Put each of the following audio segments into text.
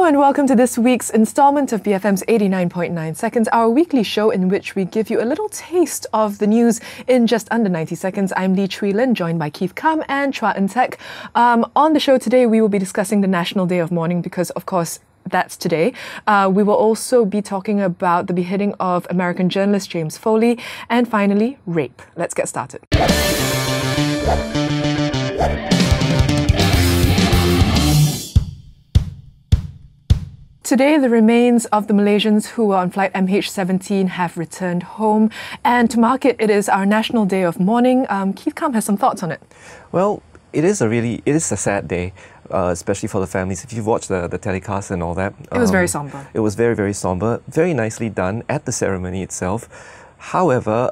Hello and welcome to this week's installment of BFM's 89.9 Seconds, our weekly show in which we give you a little taste of the news in just under 90 seconds. I'm Chwi Lynn, joined by Keith Kam and Chua and Teck. On the show today, we will be discussing the National Day of Mourning because, of course, that's today. We will also be talking about the beheading of American journalist James Foley and finally, rape. Let's get started. Today, the remains of the Malaysians who were on flight MH17 have returned home. And to mark it, it is our National Day of Mourning. Keith Kam has some thoughts on it. Well, it is a sad day, especially for the families. If you've watched the telecast and all that. It was very somber. It was very, very somber. Very nicely done at the ceremony itself. However,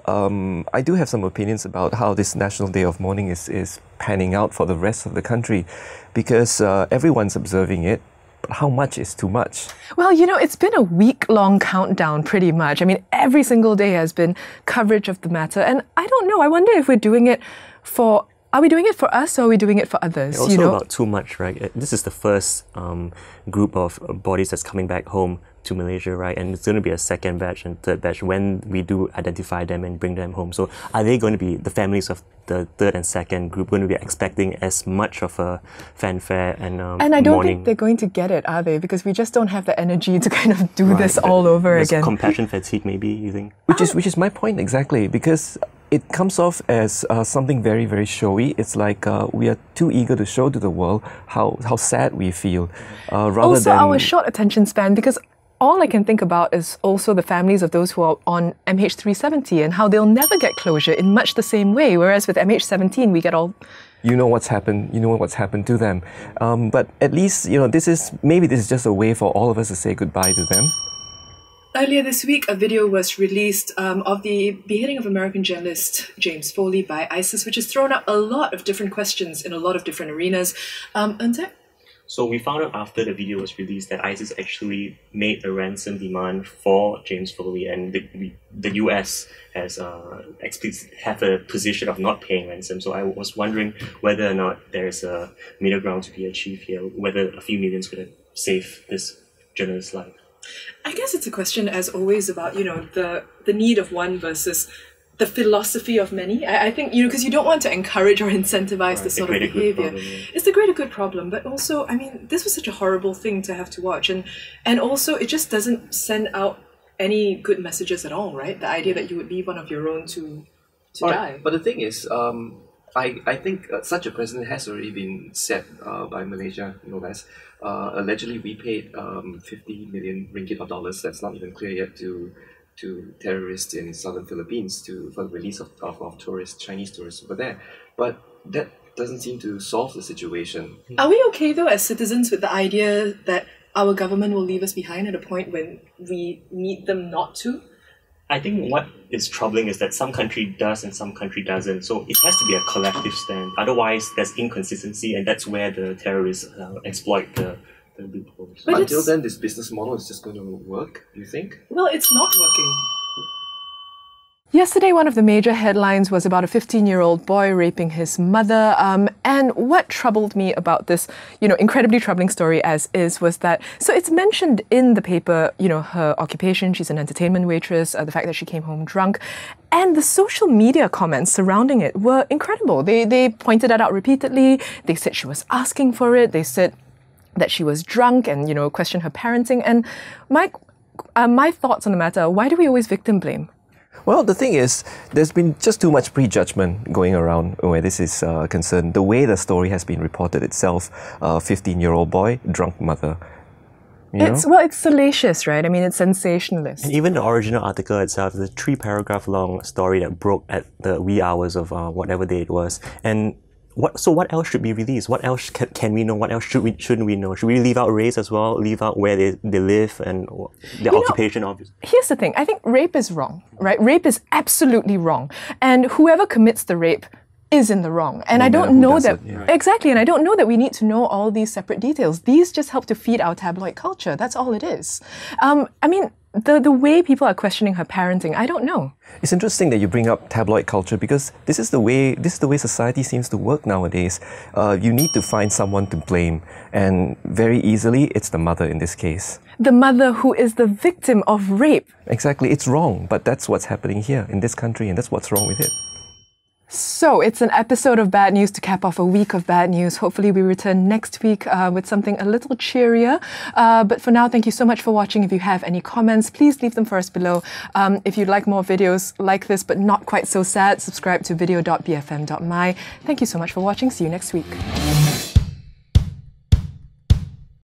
I do have some opinions about how this National Day of Mourning is panning out for the rest of the country, because everyone's observing it. But how much is too much? Well, you know, it's been a week-long countdown pretty much. I mean, every single day has been coverage of the matter. And I don't know, I wonder if we're doing it for... Are we doing it for us or are we doing it for others? It's also about too much, right? This is the first group of bodies that's coming back home to Malaysia, right? And it's going to be a second batch and third batch when we do identify them and bring them home. So are they going to be, the families of the third and second group, going to be expecting as much of a fanfare and I don't mourning? think they're going to get it, are they? Because we just don't have the energy to kind of do this all over again. Compassion fatigue, maybe, you think? Which is my point exactly, because it comes off as something very, very showy. It's like we are too eager to show to the world how sad we feel, rather than our short attention span, because all I can think about is also the families of those who are on MH370 and how they'll never get closure in much the same way, whereas with MH17 we get all... You know what's happened to them. But at least, you know, this is just a way for all of us to say goodbye to them. Earlier this week, a video was released of the beheading of American journalist James Foley by ISIS, which has thrown up a lot of different questions in a lot of different arenas. Teck? So we found out after the video was released that ISIS actually made a ransom demand for James Foley, and the US has have a position of not paying ransom. So I was wondering whether or not there's a middle ground to be achieved here, whether a few millions could have saved this journalist's life. I guess it's a question, as always, about, you know, the need of one versus the philosophy of many. I think, you know, because you don't want to encourage or incentivize this sort of behavior. It's the greater good problem, but also, I mean, this was such a horrible thing to have to watch, and also it just doesn't send out any good messages at all, right? The idea that you would leave one of your own to die. But the thing is, I think such a precedent has already been set by Malaysia, no less. Allegedly, we paid 50 million ringgit or dollars, that's not even clear yet, to terrorists in southern Philippines for the release of tourists, Chinese tourists over there. But that doesn't seem to solve the situation. Are we okay, though, as citizens, with the idea that our government will leave us behind at a point when we need them not to? I think what is troubling is that some country does and some country doesn't. So it has to be a collective stand. Otherwise, there's inconsistency, and that's where the terrorists exploit the loopholes. But until then, this business model is just going to work, you think? Well, it's not working. Yesterday, one of the major headlines was about a 15-year-old boy raping his mother. And what troubled me about this, you know, incredibly troubling story as is, was that, so it's mentioned in the paper, you know, her occupation, she's an entertainment waitress, the fact that she came home drunk. And the social media comments surrounding it were incredible. They pointed that out repeatedly. They said she was asking for it. They said that she was drunk and, you know, questioned her parenting. And my thoughts on the matter, why do we always victim blame? Well, the thing is, there's been just too much prejudgment going around where this is concerned. The way the story has been reported itself, 15-year-old boy, drunk mother. It's salacious, right? I mean, it's sensationalist. And even the original article itself is a 3-paragraph long story that broke at the wee hours of whatever day it was. And what else should be released? What else can we know? What else shouldn't we know? Should we leave out race as well? Leave out where they live and their occupation, obviously? Here's the thing. I think rape is wrong, right? Rape is absolutely wrong. And whoever commits the rape is in the wrong. And I don't know that... Exactly. And I don't know that we need to know all these separate details. These just help to feed our tabloid culture. That's all it is. I mean, the way people are questioning her parenting, I don't know. It's interesting that you bring up tabloid culture because this is the way society seems to work nowadays. You need to find someone to blame, and very easily it's the mother in this case. The mother who is the victim of rape. Exactly, it's wrong, but that's what's happening here in this country, and that's what's wrong with it. So it's an episode of bad news to cap off a week of bad news. Hopefully we return next week with something a little cheerier. But for now, thank you so much for watching. If you have any comments, please leave them for us below. If you'd like more videos like this, but not quite so sad, subscribe to video.bfm.my. Thank you so much for watching. See you next week.